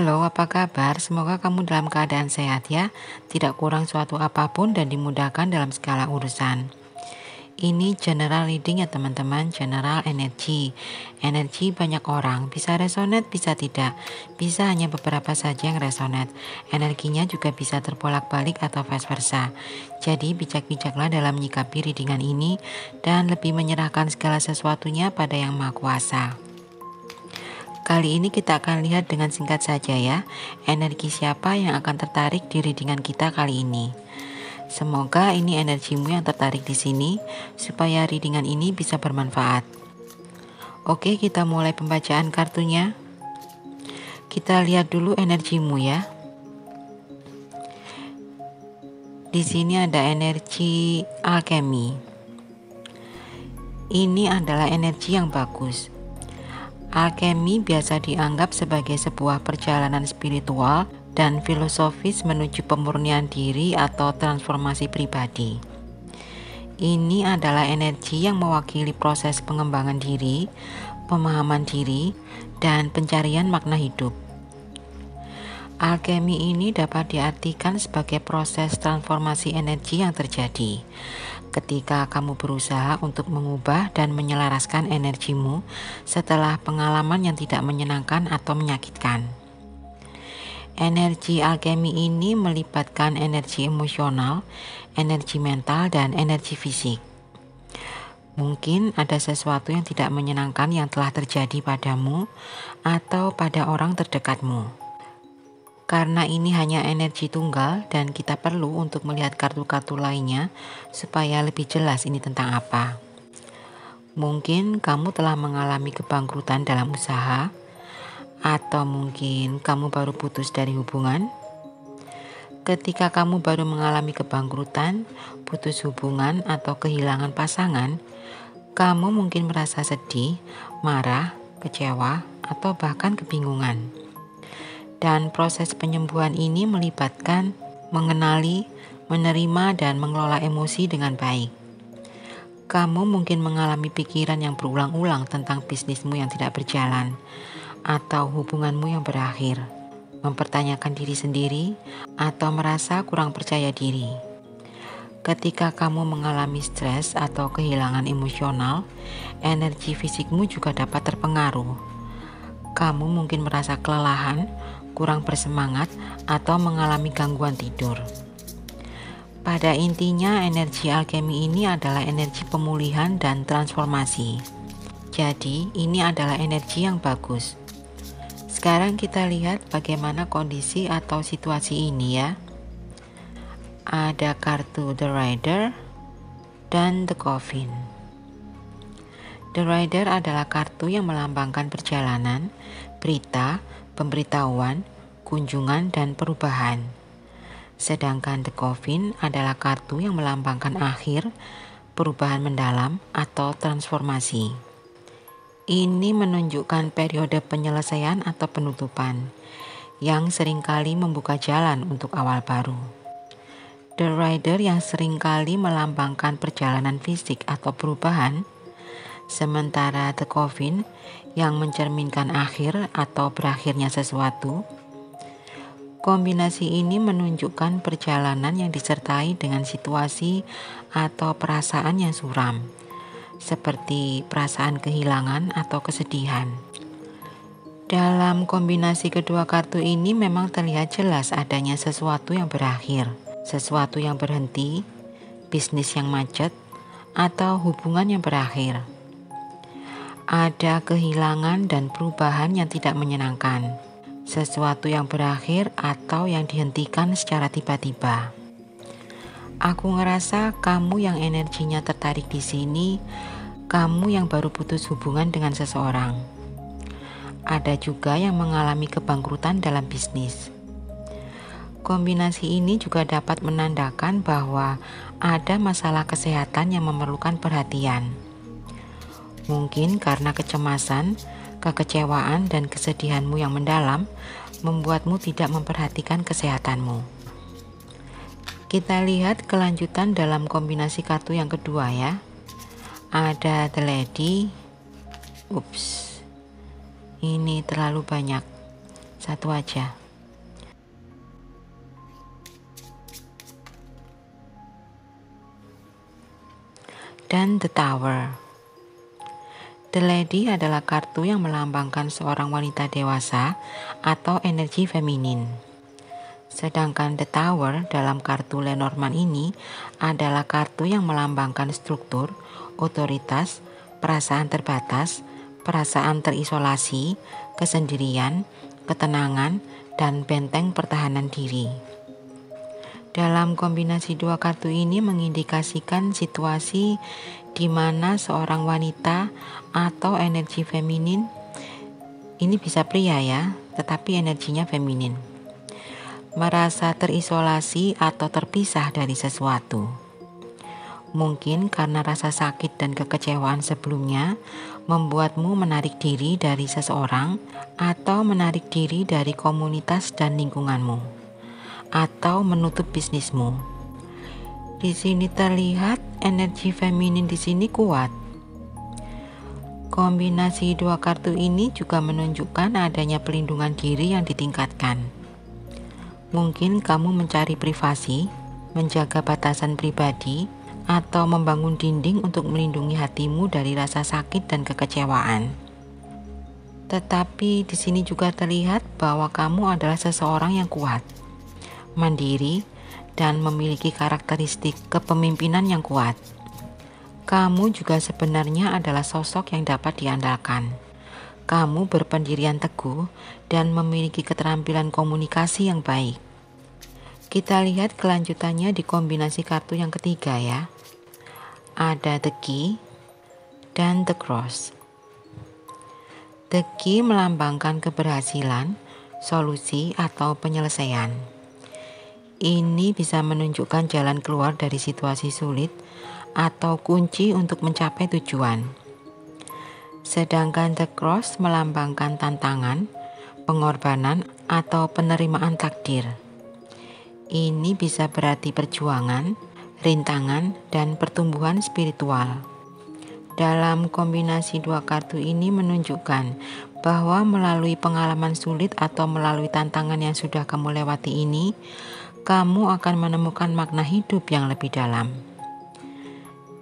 Halo, apa kabar? Semoga kamu dalam keadaan sehat ya, tidak kurang suatu apapun dan dimudahkan dalam segala urusan. Ini general reading ya teman-teman, general energy. Energi banyak orang, bisa resonate, bisa tidak. Bisa hanya beberapa saja yang resonate. Energinya juga bisa terbolak-balik atau vice versa. Jadi bijak-bijaklah dalam menyikapi readingan ini dan lebih menyerahkan segala sesuatunya pada Yang Maha Kuasa. Kali ini kita akan lihat dengan singkat saja ya, energi siapa yang akan tertarik di readingan kita kali ini. Semoga ini energimu yang tertarik di sini, supaya readingan ini bisa bermanfaat. Oke, kita mulai pembacaan kartunya. Kita lihat dulu energimu ya. Di sini ada energi alkemi. Ini adalah energi yang bagus. Alkemi biasa dianggap sebagai sebuah perjalanan spiritual dan filosofis menuju pemurnian diri atau transformasi pribadi. Ini adalah energi yang mewakili proses pengembangan diri, pemahaman diri, dan pencarian makna hidup. Alkemi ini dapat diartikan sebagai proses transformasi energi yang terjadi ketika kamu berusaha untuk mengubah dan menyelaraskan energimu setelah pengalaman yang tidak menyenangkan atau menyakitkan. Energi alkemi ini melibatkan energi emosional, energi mental, dan energi fisik. Mungkin ada sesuatu yang tidak menyenangkan yang telah terjadi padamu atau pada orang terdekatmu. Karena ini hanya energi tunggal dan kita perlu untuk melihat kartu-kartu lainnya supaya lebih jelas ini tentang apa. Mungkin kamu telah mengalami kebangkrutan dalam usaha, atau mungkin kamu baru putus dari hubungan. Ketika kamu baru mengalami kebangkrutan, putus hubungan, atau kehilangan pasangan, kamu mungkin merasa sedih, marah, kecewa, atau bahkan kebingungan. Dan proses penyembuhan ini melibatkan mengenali, menerima, dan mengelola emosi dengan baik. Kamu mungkin mengalami pikiran yang berulang-ulang tentang bisnismu yang tidak berjalan, atau hubunganmu yang berakhir, mempertanyakan diri sendiri, atau merasa kurang percaya diri. Ketika kamu mengalami stres atau kehilangan emosional, energi fisikmu juga dapat terpengaruh. Kamu mungkin merasa kelelahan, kurang bersemangat, atau mengalami gangguan tidur. Pada intinya, energi alkemi ini adalah energi pemulihan dan transformasi. Jadi, ini adalah energi yang bagus. Sekarang kita lihat bagaimana kondisi atau situasi ini ya. Ada kartu The Rider dan The Coffin. The Rider adalah kartu yang melambangkan perjalanan, berita, pemberitahuan, kunjungan, dan perubahan. Sedangkan The Coffin adalah kartu yang melambangkan akhir, perubahan mendalam, atau transformasi. Ini menunjukkan periode penyelesaian atau penutupan, yang seringkali membuka jalan untuk awal baru. The Rider yang seringkali melambangkan perjalanan fisik atau perubahan, sementara The Coffin yang mencerminkan akhir atau berakhirnya sesuatu. Kombinasi ini menunjukkan perjalanan yang disertai dengan situasi atau perasaan yang suram, seperti perasaan kehilangan atau kesedihan. Dalam kombinasi kedua kartu ini memang terlihat jelas adanya sesuatu yang berakhir, sesuatu yang berhenti, bisnis yang macet, atau hubungan yang berakhir. Ada kehilangan dan perubahan yang tidak menyenangkan, sesuatu yang berakhir atau yang dihentikan secara tiba-tiba. Aku ngerasa kamu yang energinya tertarik di sini, kamu yang baru putus hubungan dengan seseorang. Ada juga yang mengalami kebangkrutan dalam bisnis. Kombinasi ini juga dapat menandakan bahwa ada masalah kesehatan yang memerlukan perhatian. Mungkin karena kecemasan, kekecewaan, dan kesedihanmu yang mendalam membuatmu tidak memperhatikan kesehatanmu. Kita lihat kelanjutan dalam kombinasi kartu yang kedua ya. Ada The Lady. Ini terlalu banyak. satu aja. Dan The Tower. The Lady adalah kartu yang melambangkan seorang wanita dewasa atau energi feminin. Sedangkan The Tower dalam kartu Lenormand ini adalah kartu yang melambangkan struktur, otoritas, perasaan terbatas, perasaan terisolasi, kesendirian, ketenangan, dan benteng pertahanan diri. Dalam kombinasi dua kartu ini mengindikasikan situasi di mana seorang wanita atau energi feminin, ini bisa pria ya, tetapi energinya feminin, merasa terisolasi atau terpisah dari sesuatu. Mungkin karena rasa sakit dan kekecewaan sebelumnya membuatmu menarik diri dari seseorang atau menarik diri dari komunitas dan lingkunganmu, atau menutup bisnismu. Di sini terlihat energi feminin di sini kuat. Kombinasi dua kartu ini juga menunjukkan adanya pelindungan diri yang ditingkatkan. Mungkin kamu mencari privasi, menjaga batasan pribadi, atau membangun dinding untuk melindungi hatimu dari rasa sakit dan kekecewaan. Tetapi di sini juga terlihat bahwa kamu adalah seseorang yang kuat, mandiri, dan memiliki karakteristik kepemimpinan yang kuat. Kamu juga sebenarnya adalah sosok yang dapat diandalkan. Kamu berpendirian teguh dan memiliki keterampilan komunikasi yang baik. Kita lihat kelanjutannya di kombinasi kartu yang ketiga ya. Ada The Key dan The Cross. The Key melambangkan keberhasilan, solusi, atau penyelesaian. Ini bisa menunjukkan jalan keluar dari situasi sulit atau kunci untuk mencapai tujuan. Sedangkan The Cross melambangkan tantangan, pengorbanan, atau penerimaan takdir. Ini bisa berarti perjuangan, rintangan, dan pertumbuhan spiritual. Dalam kombinasi dua kartu ini menunjukkan bahwa melalui pengalaman sulit atau melalui tantangan yang sudah kamu lewati ini, kamu akan menemukan makna hidup yang lebih dalam.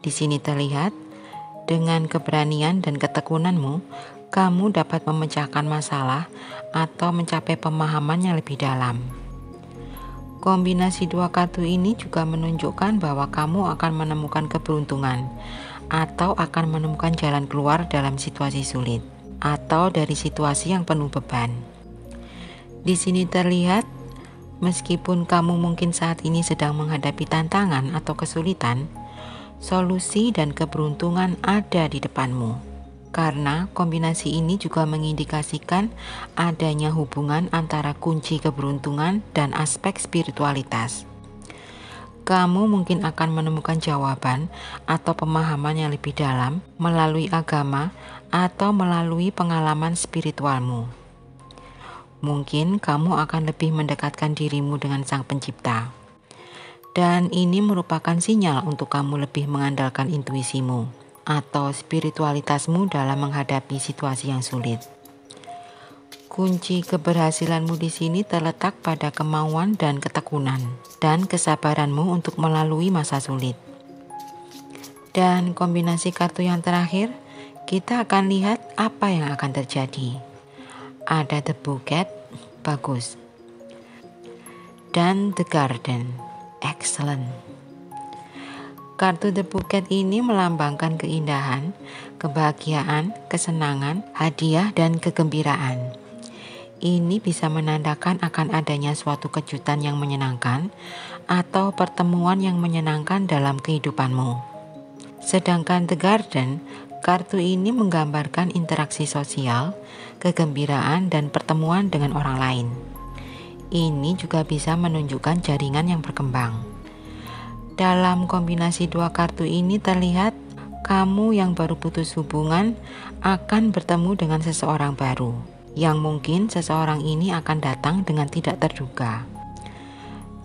Di sini terlihat, dengan keberanian dan ketekunanmu, kamu dapat memecahkan masalah atau mencapai pemahaman yang lebih dalam. Kombinasi dua kartu ini juga menunjukkan bahwa kamu akan menemukan keberuntungan atau akan menemukan jalan keluar dalam situasi sulit atau dari situasi yang penuh beban. Di sini terlihat, meskipun kamu mungkin saat ini sedang menghadapi tantangan atau kesulitan, solusi dan keberuntungan ada di depanmu. Karena kombinasi ini juga mengindikasikan adanya hubungan antara kunci keberuntungan dan aspek spiritualitas. Kamu mungkin akan menemukan jawaban atau pemahaman yang lebih dalam melalui agama atau melalui pengalaman spiritualmu. Mungkin kamu akan lebih mendekatkan dirimu dengan Sang Pencipta. Dan ini merupakan sinyal untuk kamu lebih mengandalkan intuisimu atau spiritualitasmu dalam menghadapi situasi yang sulit. Kunci keberhasilanmu di sini terletak pada kemauan dan ketekunan dan kesabaranmu untuk melalui masa sulit. Dan kombinasi kartu yang terakhir, kita akan lihat apa yang akan terjadi. Ada The Bouquet, bagus. Dan The Garden. Excellent. Kartu The Bouquet ini melambangkan keindahan, kebahagiaan, kesenangan, hadiah, dan kegembiraan. Ini bisa menandakan akan adanya suatu kejutan yang menyenangkan atau pertemuan yang menyenangkan dalam kehidupanmu. Sedangkan The Garden, kartu ini menggambarkan interaksi sosial, kegembiraan, dan pertemuan dengan orang lain. Ini juga bisa menunjukkan jaringan yang berkembang. Dalam kombinasi dua kartu ini terlihat kamu yang baru putus hubungan akan bertemu dengan seseorang baru, yang mungkin seseorang ini akan datang dengan tidak terduga.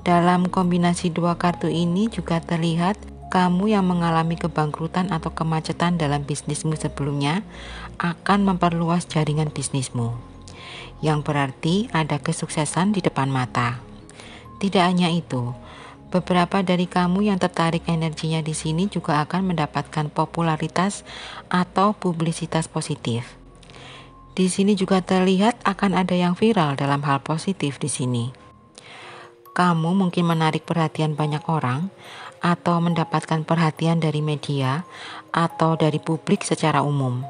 Dalam kombinasi dua kartu ini juga terlihat kamu yang mengalami kebangkrutan atau kemacetan dalam bisnismu sebelumnya akan memperluas jaringan bisnismu. yang berarti ada kesuksesan di depan mata. Tidak hanya itu, beberapa dari kamu yang tertarik energinya di sini juga akan mendapatkan popularitas atau publisitas positif. Di sini juga terlihat akan ada yang viral dalam hal positif di sini. Kamu mungkin menarik perhatian banyak orang atau mendapatkan perhatian dari media atau dari publik secara umum.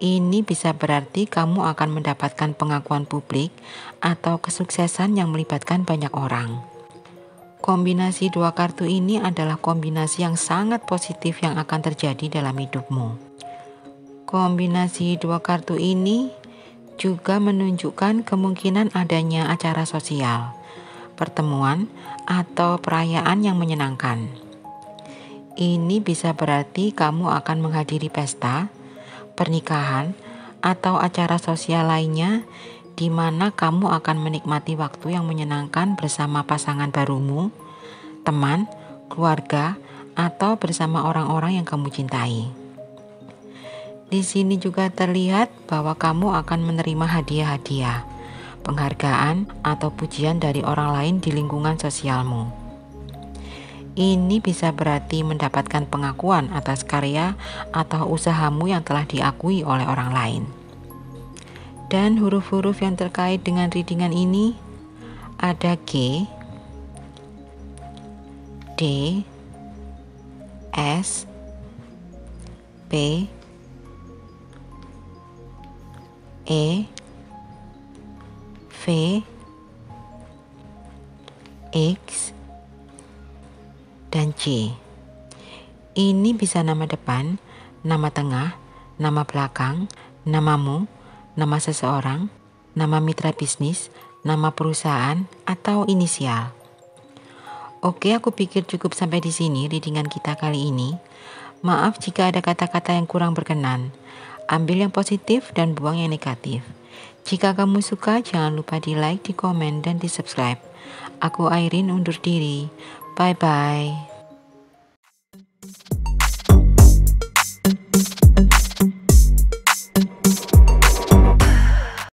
Ini bisa berarti kamu akan mendapatkan pengakuan publik atau kesuksesan yang melibatkan banyak orang. Kombinasi dua kartu ini adalah kombinasi yang sangat positif yang akan terjadi dalam hidupmu. Kombinasi dua kartu ini juga menunjukkan kemungkinan adanya acara sosial, pertemuan, atau perayaan yang menyenangkan. Ini bisa berarti kamu akan menghadiri pesta, pernikahan, atau acara sosial lainnya di mana kamu akan menikmati waktu yang menyenangkan bersama pasangan barumu, teman, keluarga, atau bersama orang-orang yang kamu cintai. Di sini juga terlihat bahwa kamu akan menerima hadiah-hadiah, penghargaan, atau pujian dari orang lain di lingkungan sosialmu. Ini bisa berarti mendapatkan pengakuan atas karya atau usahamu yang telah diakui oleh orang lain. Dan huruf-huruf yang terkait dengan readingan ini ada G, D, S, P, E, V, X, dan C. Ini bisa nama depan, nama tengah, nama belakang, namamu, nama seseorang, nama mitra bisnis, nama perusahaan, atau inisial. Oke, aku pikir cukup sampai di sini readingan kita kali ini. Maaf jika ada kata-kata yang kurang berkenan. Ambil yang positif dan buang yang negatif. Jika kamu suka, jangan lupa di like, di komen, dan di subscribe. Aku Airin undur diri. Bye-bye.